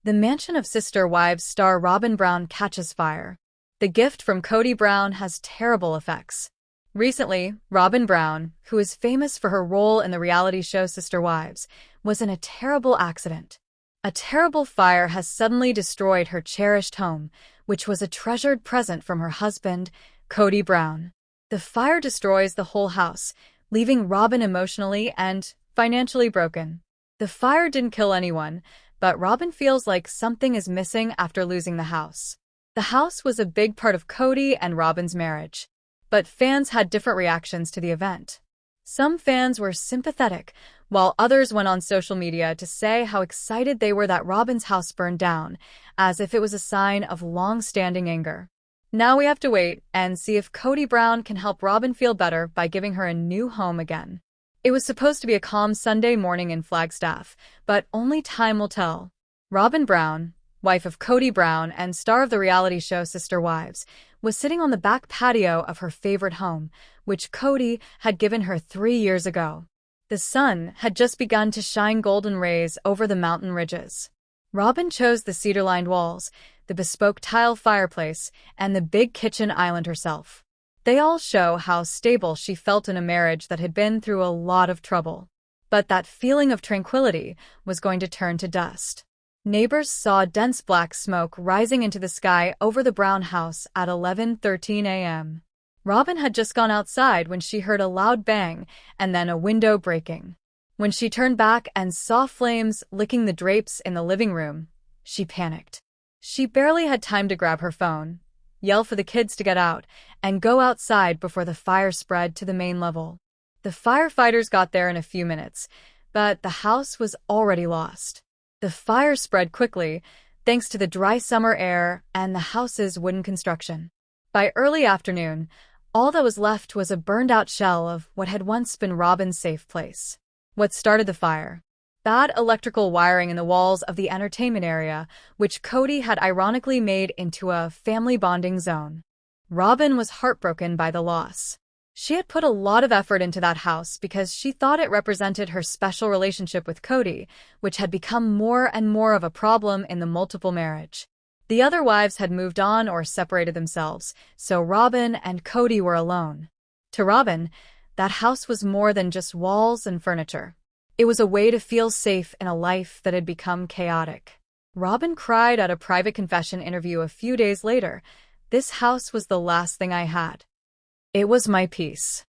The mansion of Sister Wives star Robyn Brown catches fire. The gift from Kody Brown has terrible effects. Recently, Robyn Brown, who is famous for her role in the reality show Sister Wives, was in a terrible accident. A terrible fire has suddenly destroyed her cherished home, which was a treasured present from her husband, Kody Brown. The fire destroys the whole house, leaving Robyn emotionally and financially broken. The fire didn't kill anyone, but Robyn feels like something is missing after losing the house. The house was a big part of Kody and Robyn's marriage, but fans had different reactions to the event. Some fans were sympathetic, while others went on social media to say how excited they were that Robyn's house burned down, as if it was a sign of long-standing anger. Now we have to wait and see if Kody Brown can help Robyn feel better by giving her a new home again. It was supposed to be a calm Sunday morning in Flagstaff, but only time will tell. Robyn Brown, wife of Kody Brown and star of the reality show Sister Wives, was sitting on the back patio of her favorite home, which Kody had given her 3 years ago. The sun had just begun to shine golden rays over the mountain ridges. Robyn chose the cedar-lined walls, the bespoke tile fireplace, and the big kitchen island herself. They all show how stable she felt in a marriage that had been through a lot of trouble. But that feeling of tranquility was going to turn to dust. Neighbors saw dense black smoke rising into the sky over the Brown house at 11:13 a.m. Robyn had just gone outside when she heard a loud bang and then a window breaking. When she turned back and saw flames licking the drapes in the living room, she panicked. She barely had time to grab her phone, yell for the kids to get out, and go outside before the fire spread to the main level. The firefighters got there in a few minutes, but the house was already lost. The fire spread quickly, thanks to the dry summer air and the house's wooden construction. By early afternoon, all that was left was a burned-out shell of what had once been Robyn's safe place. What started the fire? Bad electrical wiring in the walls of the entertainment area, which Kody had ironically made into a family bonding zone. Robyn was heartbroken by the loss. She had put a lot of effort into that house because she thought it represented her special relationship with Kody, which had become more and more of a problem in the multiple marriage. The other wives had moved on or separated themselves, so Robyn and Kody were alone. To Robyn, that house was more than just walls and furniture. It was a way to feel safe in a life that had become chaotic. Robyn cried at a private confession interview a few days later. "This house was the last thing I had. It was my peace.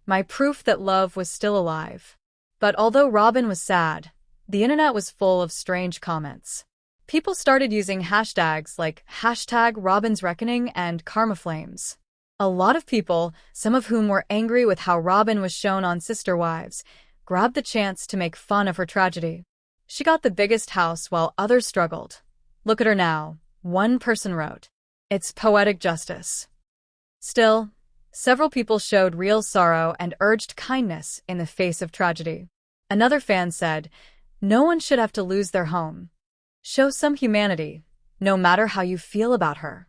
My proof that love was still alive." But although Robyn was sad, the internet was full of strange comments. People started using hashtags like #Robyn'sReckoning and KarmaFlames. A lot of people, some of whom were angry with how Robyn was shown on Sister Wives, grabbed the chance to make fun of her tragedy. She got the biggest house while others struggled. "Look at her now," one person wrote. "It's poetic justice." Still, several people showed real sorrow and urged kindness in the face of tragedy. Another fan said, "No one should have to lose their home. Show some humanity, no matter how you feel about her."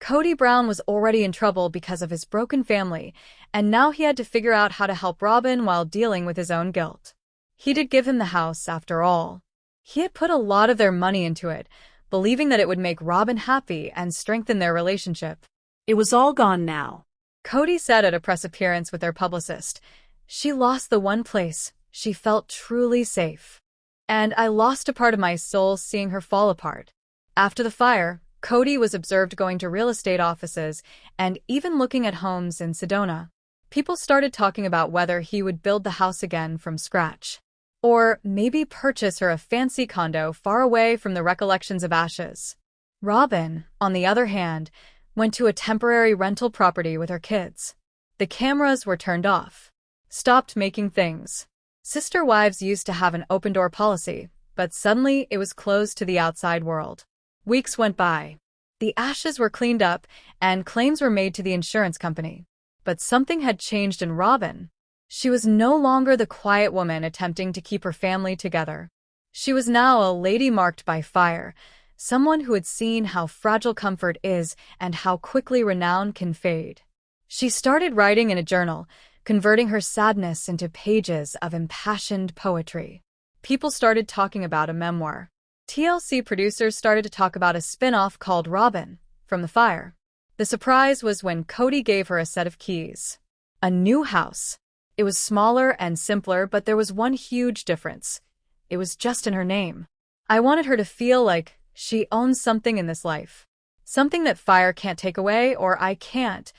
Kody Brown was already in trouble because of his broken family, and now he had to figure out how to help Robyn while dealing with his own guilt. He did give him the house, after all. He had put a lot of their money into it, believing that it would make Robyn happy and strengthen their relationship. It was all gone now. Kody said at a press appearance with their publicist, "She lost the one place she felt truly safe. And I lost a part of my soul seeing her fall apart." After the fire, Kody was observed going to real estate offices and even looking at homes in Sedona. People started talking about whether he would build the house again from scratch. Or maybe purchase her a fancy condo far away from the recollections of ashes. Robyn, on the other hand, went to a temporary rental property with her kids. The cameras were turned off. Stopped making things. Sister Wives used to have an open-door policy, but suddenly it was closed to the outside world. Weeks went by. The ashes were cleaned up, and claims were made to the insurance company. But something had changed in Robyn. She was no longer the quiet woman attempting to keep her family together. She was now a lady marked by fire, someone who had seen how fragile comfort is and how quickly renown can fade. She started writing in a journal, converting her sadness into pages of impassioned poetry. People started talking about a memoir. TLC producers started to talk about a spin-off called Robyn from the Fire. The surprise was when Kody gave her a set of keys. A new house. It was smaller and simpler, but there was one huge difference. It was just in her name. I wanted her to feel like she owns something in this life. Something that Fire can't take away, or I can't,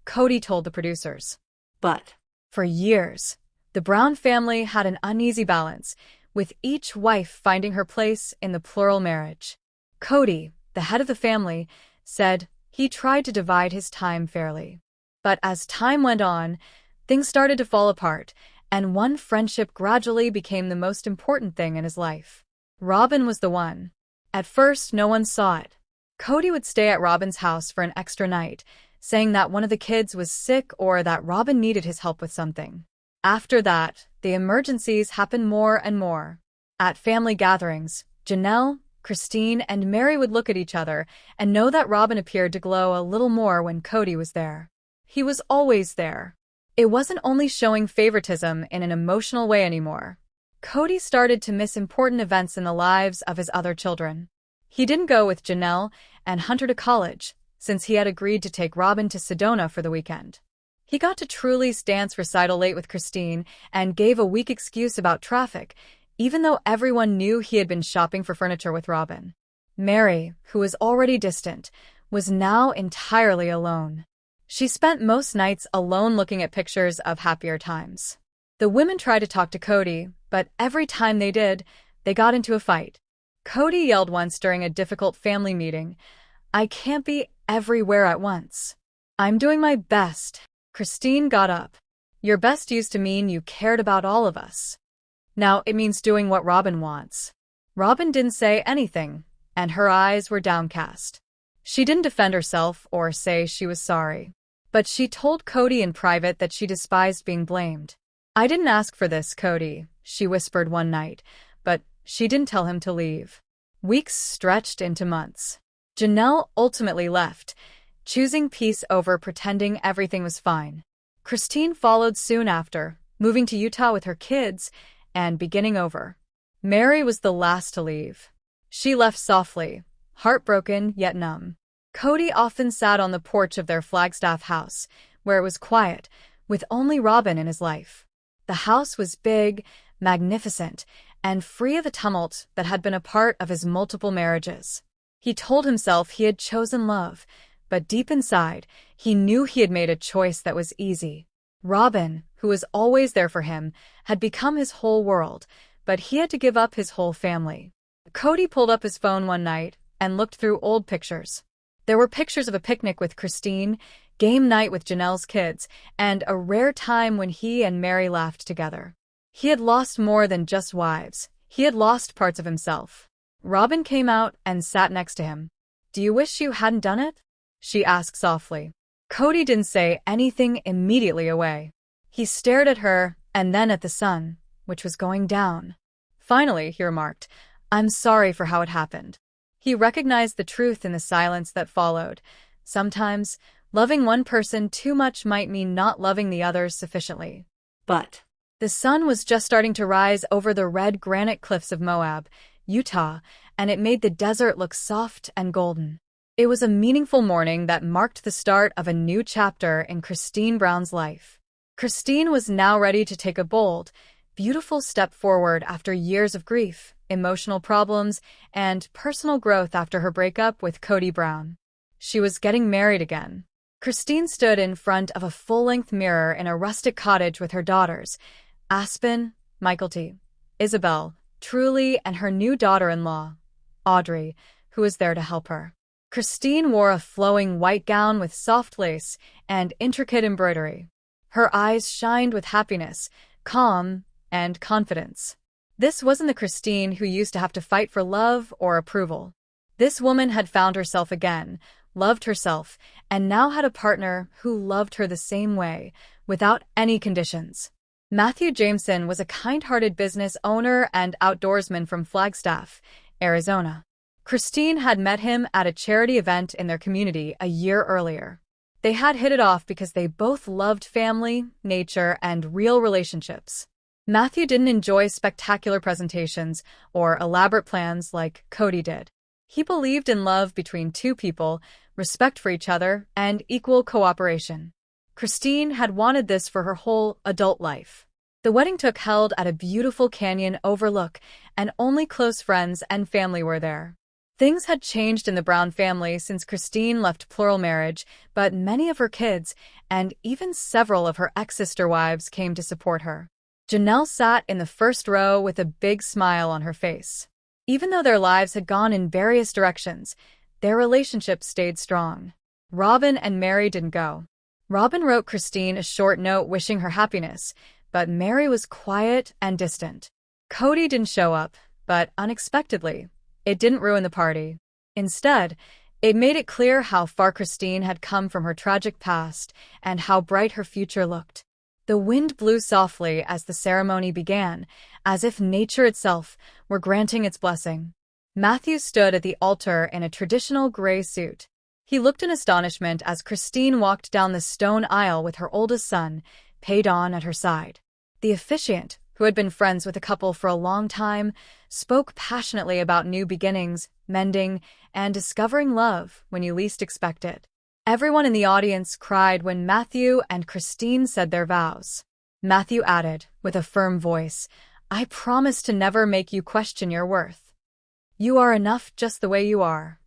Kody told the producers. But For years, the Brown family had an uneasy balance, with each wife finding her place in the plural marriage. Kody, the head of the family, said he tried to divide his time fairly. But as time went on, things started to fall apart, and one friendship gradually became the most important thing in his life. Robyn was the one. At first, no one saw it. Kody would stay at Robyn's house for an extra night, saying that one of the kids was sick or that Robyn needed his help with something. After that, the emergencies happened more and more. At family gatherings, Janelle, Christine, and Mary would look at each other and know that Robyn appeared to glow a little more when Kody was there. He was always there. It wasn't only showing favoritism in an emotional way anymore. Kody started to miss important events in the lives of his other children. He didn't go with Janelle and Hunter to college, since he had agreed to take Robyn to Sedona for the weekend. He got to Truly's dance recital late with Christine and gave a weak excuse about traffic, even though everyone knew he had been shopping for furniture with Robyn. Mary, who was already distant, was now entirely alone. She spent most nights alone looking at pictures of happier times. The women tried to talk to Kody, but every time they did, they got into a fight. Kody yelled once during a difficult family meeting, "I can't be everywhere at once. I'm doing my best." Christine got up. "Your best used to mean you cared about all of us. Now it means doing what Robyn wants." Robyn didn't say anything, and her eyes were downcast. She didn't defend herself or say she was sorry. But she told Kody in private that she despised being blamed. "I didn't ask for this, Kody," she whispered one night, but she didn't tell him to leave. Weeks stretched into months. Janelle ultimately left, choosing peace over pretending everything was fine. Christine followed soon after, moving to Utah with her kids and beginning over. Mary was the last to leave. She left softly, heartbroken yet numb. Kody often sat on the porch of their Flagstaff house, where it was quiet, with only Robyn in his life. The house was big, magnificent, and free of the tumult that had been a part of his multiple marriages. He told himself he had chosen love, but deep inside, he knew he had made a choice that was easy. Robyn, who was always there for him, had become his whole world, but he had to give up his whole family. Kody pulled up his phone one night and looked through old pictures. There were pictures of a picnic with Christine, game night with Janelle's kids, and a rare time when he and Mary laughed together. He had lost more than just wives. He had lost parts of himself. Robyn came out and sat next to him. "Do you wish you hadn't done it?" she asked softly. Kody didn't say anything immediately away. He stared at her and then at the sun, which was going down. Finally, he remarked, "I'm sorry for how it happened." He recognized the truth in the silence that followed. Sometimes, loving one person too much might mean not loving the others sufficiently. but The sun was just starting to rise over the red granite cliffs of Moab, Utah, and it made the desert look soft and golden. It was a meaningful morning that marked the start of a new chapter in Kody Brown's life. Christine was now ready to take a bold, beautiful step forward after years of grief, emotional problems, and personal growth after her breakup with Kody Brown. She was getting married again. Christine stood in front of a full-length mirror in a rustic cottage with her daughters, Aspen, Michaelty, Isabelle, Truly, and her new daughter-in-law, Audrey, who was there to help her. Christine wore a flowing white gown with soft lace and intricate embroidery. Her eyes shined with happiness, calm, and confidence. This wasn't the Christine who used to have to fight for love or approval. This woman had found herself again, loved herself, and now had a partner who loved her the same way, without any conditions. Matthew Jameson was a kind-hearted business owner and outdoorsman from Flagstaff, Arizona. Christine had met him at a charity event in their community a year earlier. They had hit it off because they both loved family, nature, and real relationships. Matthew didn't enjoy spectacular presentations or elaborate plans like Kody did. He believed in love between two people, respect for each other, and equal cooperation. Christine had wanted this for her whole adult life. The wedding took held at a beautiful canyon overlook, and only close friends and family were there. Things had changed in the Brown family since Christine left plural marriage, but many of her kids, and even several of her ex-sister wives, came to support her. Janelle sat in the first row with a big smile on her face. Even though their lives had gone in various directions, their relationship stayed strong. Robyn and Mary didn't go. Robyn wrote Christine a short note wishing her happiness, but Mary was quiet and distant. Kody didn't show up, but unexpectedly, it didn't ruin the party. Instead, it made it clear how far Christine had come from her tragic past and how bright her future looked. The wind blew softly as the ceremony began, as if nature itself were granting its blessing. Matthew stood at the altar in a traditional gray suit. He looked in astonishment as Christine walked down the stone aisle with her oldest son, Paydon, at her side. The officiant, who had been friends with the couple for a long time, spoke passionately about new beginnings, mending, and discovering love when you least expect it. Everyone in the audience cried when Matthew and Christine said their vows. Matthew added, with a firm voice, "I promise to never make you question your worth. You are enough just the way you are.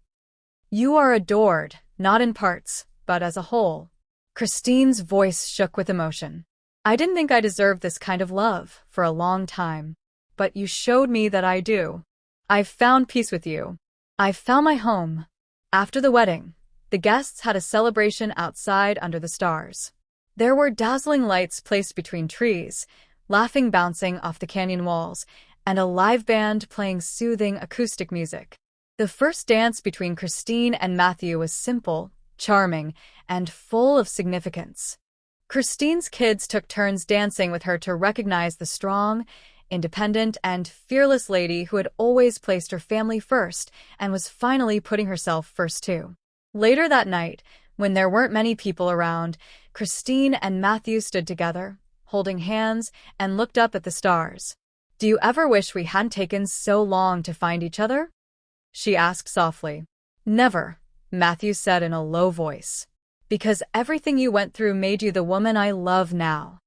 You are adored, not in parts, but as a whole." Christine's voice shook with emotion. "I didn't think I deserved this kind of love for a long time, but you showed me that I do. I've found peace with you. I've found my home." After the wedding, the guests had a celebration outside under the stars. There were dazzling lights placed between trees, laughing bouncing off the canyon walls, and a live band playing soothing acoustic music. The first dance between Christine and Matthew was simple, charming, and full of significance. Christine's kids took turns dancing with her to recognize the strong, independent, and fearless lady who had always placed her family first and was finally putting herself first too. Later that night, when there weren't many people around, Christine and Matthew stood together, holding hands, and looked up at the stars. "Do you ever wish we hadn't taken so long to find each other?" she asked softly. "Never," Matthew said in a low voice. "Because everything you went through made you the woman I love now."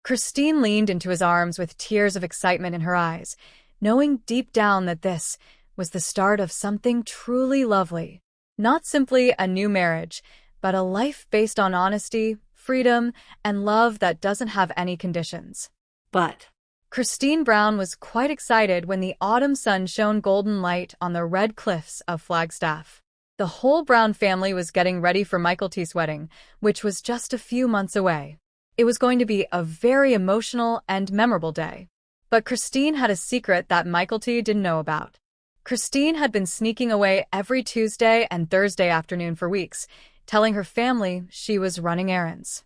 Christine leaned into his arms with tears of excitement in her eyes, knowing deep down that this was the start of something truly lovely. Not simply a new marriage, but a life based on honesty, freedom, and love that doesn't have any conditions. But Christine Brown was quite excited when the autumn sun shone golden light on the red cliffs of Flagstaff. The whole Brown family was getting ready for Michael's wedding, which was just a few months away. It was going to be a very emotional and memorable day. But Christine had a secret that Michael didn't know about. Christine had been sneaking away every Tuesday and Thursday afternoon for weeks, telling her family she was running errands.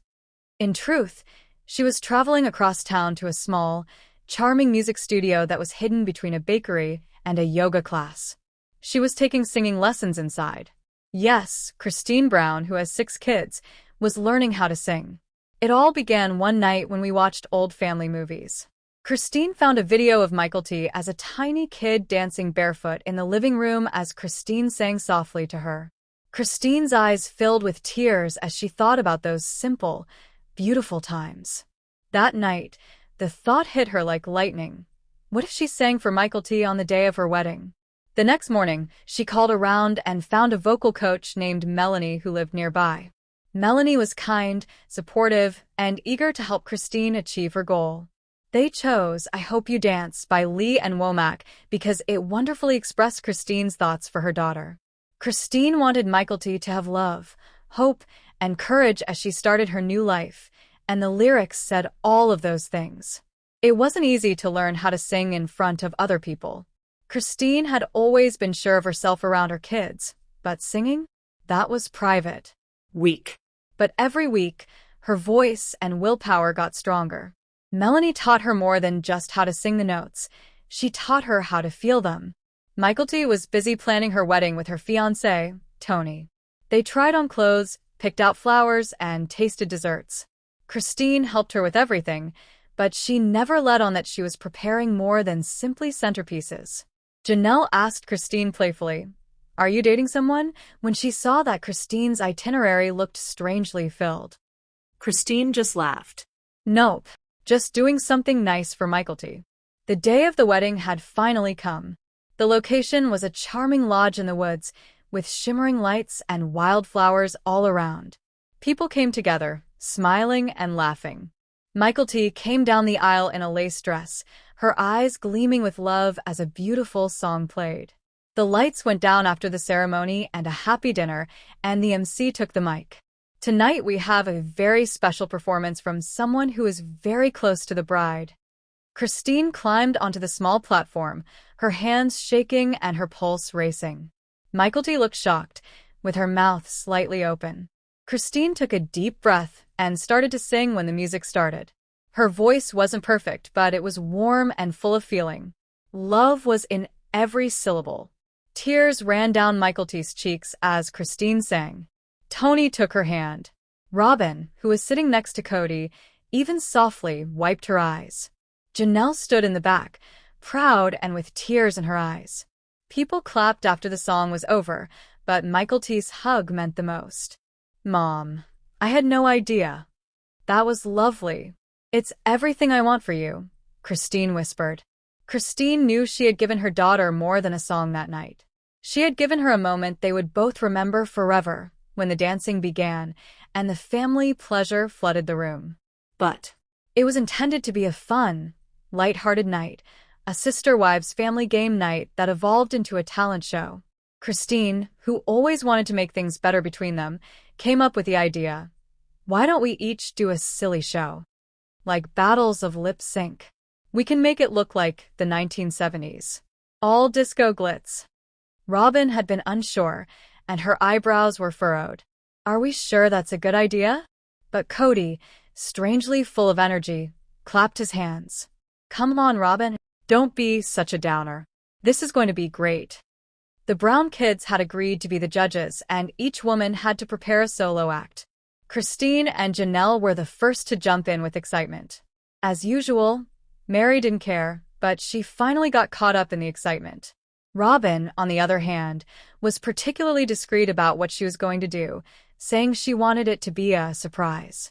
In truth, she was traveling across town to a small, charming music studio that was hidden between a bakery and a yoga class. She was taking singing lessons inside. Yes, Christine Brown, who has 6 kids, was learning how to sing. It all began one night when we watched old family movies. Christine found a video of Michael as a tiny kid dancing barefoot in the living room as Christine sang softly to her. Christine's eyes filled with tears as she thought about those simple, beautiful times. That night, the thought hit her like lightning. What if she sang for Michael on the day of her wedding? The next morning, she called around and found a vocal coach named Melanie who lived nearby. Melanie was kind, supportive, and eager to help Christine achieve her goal. They chose "I Hope You Dance" by Lee and Womack because it wonderfully expressed Christine's thoughts for her daughter. Christine wanted Michael to have love, hope, and courage as she started her new life, and the lyrics said all of those things. It wasn't easy to learn how to sing in front of other people. Christine had always been sure of herself around her kids, but singing? That was private. weak. But every week, her voice and willpower got stronger. Melanie taught her more than just how to sing the notes. She taught her how to feel them. Michael was busy planning her wedding with her fiancé, Tony. They tried on clothes, picked out flowers, and tasted desserts. Christine helped her with everything, but she never let on that she was preparing more than simply centerpieces. Janelle asked Christine playfully, "Are you dating someone?" when she saw that Christine's itinerary looked strangely filled. Christine just laughed. "Nope, just doing something nice for Michael. The day of the wedding had finally come. The location was a charming lodge in the woods, with shimmering lights and wildflowers all around. People came together, smiling and laughing. Michael came down the aisle in a lace dress, her eyes gleaming with love as a beautiful song played. The lights went down after the ceremony and a happy dinner, and the MC took the mic. "Tonight we have a very special performance from someone who is very close to the bride." Christine climbed onto the small platform, her hands shaking and her pulse racing. Michael looked shocked, with her mouth slightly open. Christine took a deep breath and started to sing when the music started. Her voice wasn't perfect, but it was warm and full of feeling. Love was in every syllable. Tears ran down Michael's cheeks as Christine sang. Tony took her hand. Robyn, who was sitting next to Kody, even softly wiped her eyes. Janelle stood in the back, proud and with tears in her eyes. People clapped after the song was over, but Michael's hug meant the most. "Mom, I had no idea. That was lovely. It's everything I want for you," Christine whispered. Christine knew she had given her daughter more than a song that night. She had given her a moment they would both remember forever, when the dancing began, and the family pleasure flooded the room. But it was intended to be a fun, light-hearted night, a sister-wives family game night that evolved into a talent show. Christine, who always wanted to make things better between them, came up with the idea. "Why don't we each do a silly show? Like battles of lip sync. We can make it look like the 1970s. All disco glitz." Robyn had been unsure, and her eyebrows were furrowed. "Are we sure that's a good idea?" But Kody, strangely full of energy, clapped his hands. "Come on, Robyn. Don't be such a downer. This is going to be great." The Brown kids had agreed to be the judges, and each woman had to prepare a solo act. Christine and Janelle were the first to jump in with excitement. As usual, Mary didn't care, but she finally got caught up in the excitement. Robyn, on the other hand, was particularly discreet about what she was going to do, saying she wanted it to be a surprise.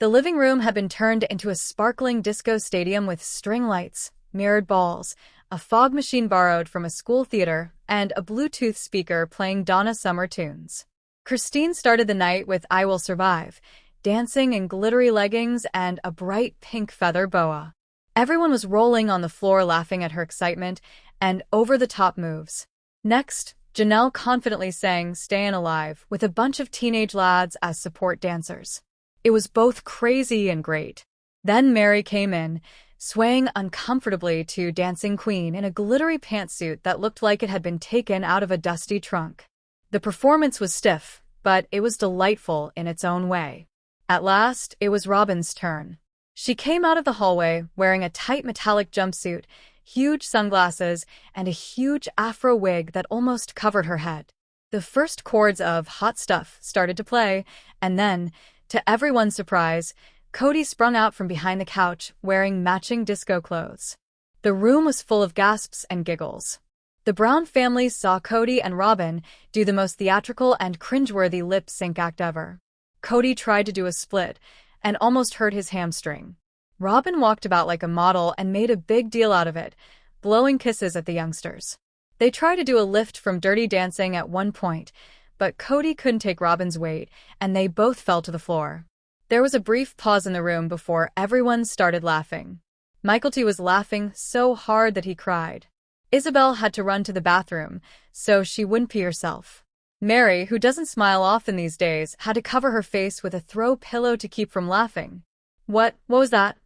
The living room had been turned into a sparkling disco stadium with string lights, mirrored balls, a fog machine borrowed from a school theater, and a Bluetooth speaker playing Donna Summer tunes. Christine started the night with "I Will Survive," dancing in glittery leggings and a bright pink feather boa. Everyone was rolling on the floor laughing at her excitement and over-the-top moves. Next, Janelle confidently sang "Stayin' Alive" with a bunch of teenage lads as support dancers. It was both crazy and great. Then Mary came in, swaying uncomfortably to Dancing Queen in a glittery pantsuit that looked like it had been taken out of a dusty trunk. The performance was stiff, but it was delightful in its own way. At last, it was Robyn's turn. She came out of the hallway wearing a tight metallic jumpsuit, huge sunglasses, and a huge afro wig that almost covered her head. The first chords of "Hot Stuff" started to play, and then, to everyone's surprise, Kody sprung out from behind the couch wearing matching disco clothes. The room was full of gasps and giggles. The Brown family saw Kody and Robyn do the most theatrical and cringeworthy lip-sync act ever. Kody tried to do a split and almost hurt his hamstring. Robyn walked about like a model and made a big deal out of it, blowing kisses at the youngsters. They tried to do a lift from Dirty Dancing at one point, but Kody couldn't take Robyn's weight, and they both fell to the floor. There was a brief pause in the room before everyone started laughing. Michael was laughing so hard that he cried. Isabelle had to run to the bathroom, so she wouldn't pee herself. Mary, who doesn't smile often these days, had to cover her face with a throw pillow to keep from laughing. What was that?"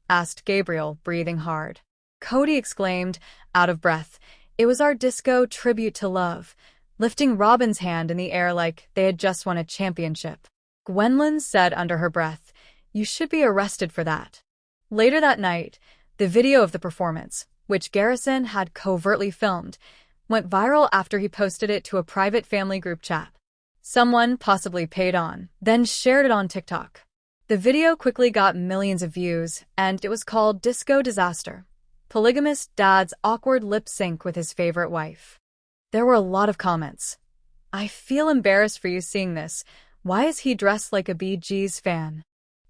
asked Gabriel, breathing hard. Kody exclaimed, out of breath. It was our disco tribute to love, lifting Robyn's hand in the air like they had just won a championship. Gwendolyn said under her breath, "You should be arrested for that." Later that night, the video of the performance, which Garrison had covertly filmed, went viral after he posted it to a private family group chat. Someone, possibly paid on, then shared it on TikTok. The video quickly got millions of views, and it was called Disco Disaster. Polygamist dad's awkward lip sync with his favorite wife. There were a lot of comments. I feel embarrassed for you seeing this. Why is he dressed like a Bee Gees fan?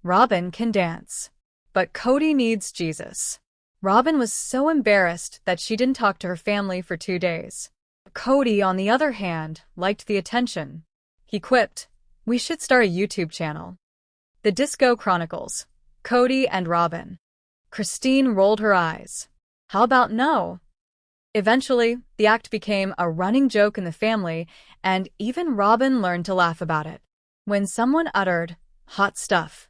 Robyn can dance. But Kody needs Jesus. Robyn was so embarrassed that she didn't talk to her family for 2 days. Kody, on the other hand, liked the attention. He quipped, "We should start a YouTube channel." The Disco Chronicles. Kody and Robyn. Christine rolled her eyes. How about no? Eventually, the act became a running joke in the family, and even Robyn learned to laugh about it. When someone uttered, "hot stuff,"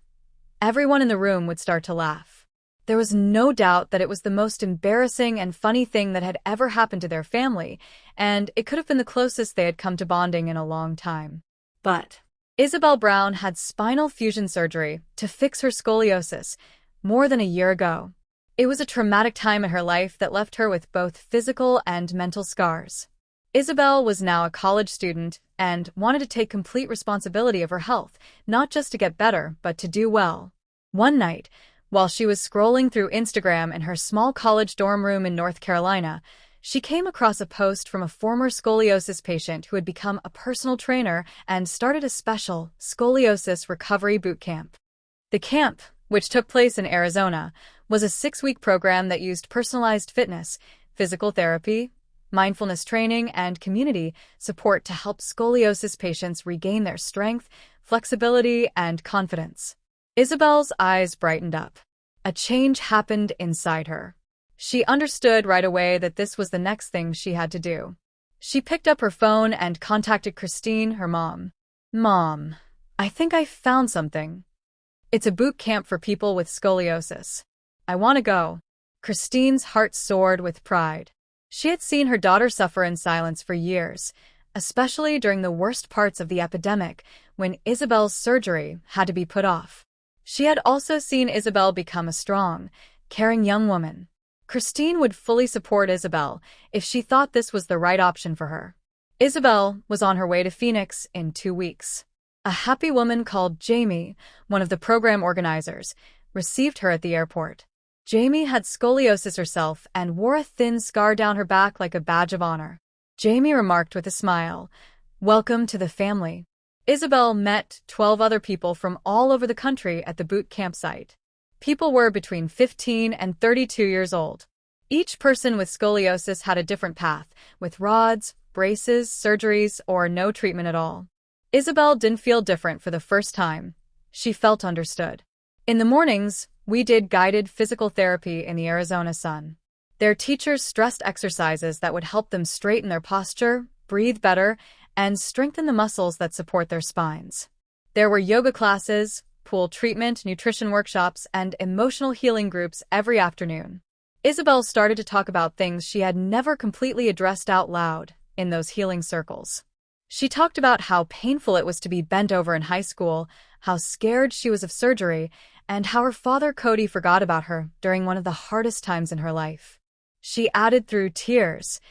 everyone in the room would start to laugh. There was no doubt that it was the most embarrassing and funny thing that had ever happened to their family, and it could have been the closest they had come to bonding in a long time. But Isabelle Brown had spinal fusion surgery to fix her scoliosis more than a year ago. It was a traumatic time in her life that left her with both physical and mental scars. Isabelle was now a college student and wanted to take complete responsibility of her health, not just to get better, but to do well. One night, while she was scrolling through Instagram in her small college dorm room in North Carolina, she came across a post from a former scoliosis patient who had become a personal trainer and started a special scoliosis recovery boot camp. The camp, which took place in Arizona, was a 6-week program that used personalized fitness, physical therapy, mindfulness training, and community support to help scoliosis patients regain their strength, flexibility, and confidence. Isabelle's eyes brightened up. A change happened inside her. She understood right away that this was the next thing she had to do. She picked up her phone and contacted Christine, her mom. "Mom, I think I found something. It's a boot camp for people with scoliosis. I want to go." Christine's heart soared with pride. She had seen her daughter suffer in silence for years, especially during the worst parts of the epidemic when Isabelle's surgery had to be put off. She had also seen Isabelle become a strong, caring young woman. Christine would fully support Isabelle if she thought this was the right option for her. Isabelle was on her way to Phoenix in 2 weeks. A happy woman called Jamie, one of the program organizers, received her at the airport. Jamie had scoliosis herself and wore a thin scar down her back like a badge of honor. Jamie remarked with a smile, "Welcome to the family." Isabelle met 12 other people from all over the country at the boot campsite. People were between 15 and 32 years old. Each person with scoliosis had a different path, with rods, braces, surgeries, or no treatment at all. Isabelle didn't feel different for the first time. She felt understood. In the mornings, we did guided physical therapy in the Arizona sun. Their teachers stressed exercises that would help them straighten their posture, breathe better, and strengthen the muscles that support their spines. There were yoga classes, pool treatment, nutrition workshops, and emotional healing groups every afternoon. Isabelle started to talk about things she had never completely addressed out loud in those healing circles. She talked about how painful it was to be bent over in high school, how scared she was of surgery, and how her father Kody forgot about her during one of the hardest times in her life. She added through tears,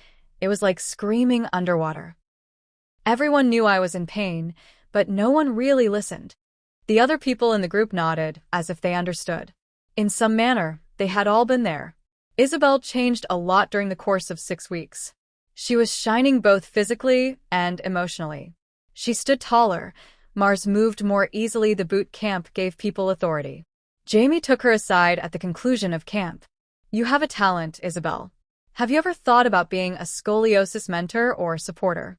"It was like screaming underwater. Everyone knew I was in pain, but no one really listened." The other people in the group nodded, as if they understood. In some manner, they had all been there. Isabelle changed a lot during the course of 6 weeks. She was shining both physically and emotionally. She stood taller. Mars moved more easily. The boot camp gave people authority. Jamie took her aside at the conclusion of camp. "You have a talent, Isabelle. Have you ever thought about being a scoliosis mentor or supporter?"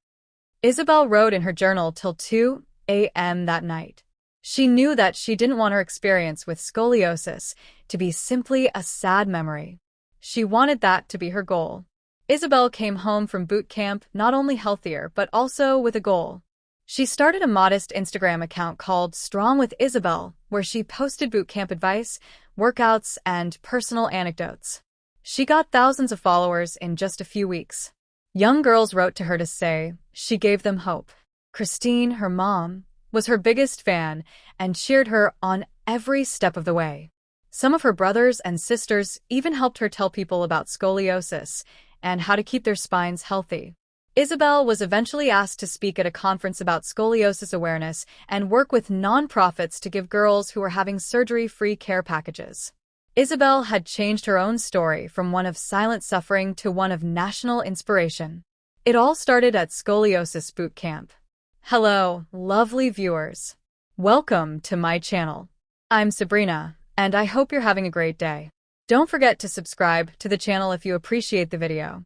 Isabelle wrote in her journal till 2 a.m. that night. She knew that she didn't want her experience with scoliosis to be simply a sad memory. She wanted that to be her goal. Isabelle came home from boot camp not only healthier, but also with a goal. She started a modest Instagram account called Strong with Isabelle, where she posted boot camp advice, workouts, and personal anecdotes. She got thousands of followers in just a few weeks. Young girls wrote to her to say she gave them hope. Christine, her mom, was her biggest fan and cheered her on every step of the way. Some of her brothers and sisters even helped her tell people about scoliosis and how to keep their spines healthy. Isabelle was eventually asked to speak at a conference about scoliosis awareness and work with nonprofits to give girls who were having surgery free care packages. Isabelle had changed her own story from one of silent suffering to one of national inspiration. It all started at Scoliosis Boot Camp. Hello, lovely viewers. Welcome to my channel. I'm Sabrina, and I hope you're having a great day. Don't forget to subscribe to the channel if you appreciate the video.